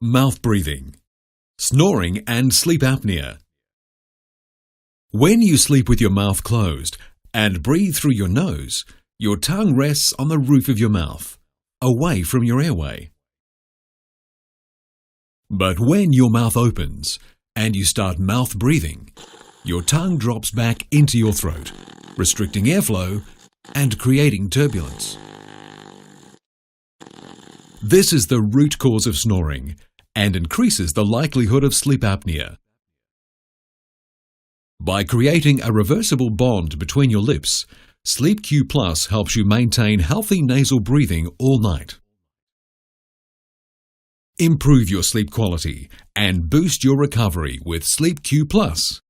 Mouth breathing, snoring and sleep apnea. When you sleep with your mouth closed and breathe through your nose, your tongue rests on the roof of your mouth, away from your airway. But when your mouth opens and you start mouth breathing, your tongue drops back into your throat, restricting airflow and creating turbulence. This is the root cause of snoring and increases the likelihood of sleep apnea. By creating a reversible bond between your lips, Sleep Q Plus helps you maintain healthy nasal breathing all night. Improve your sleep quality and boost your recovery with Sleep Q Plus.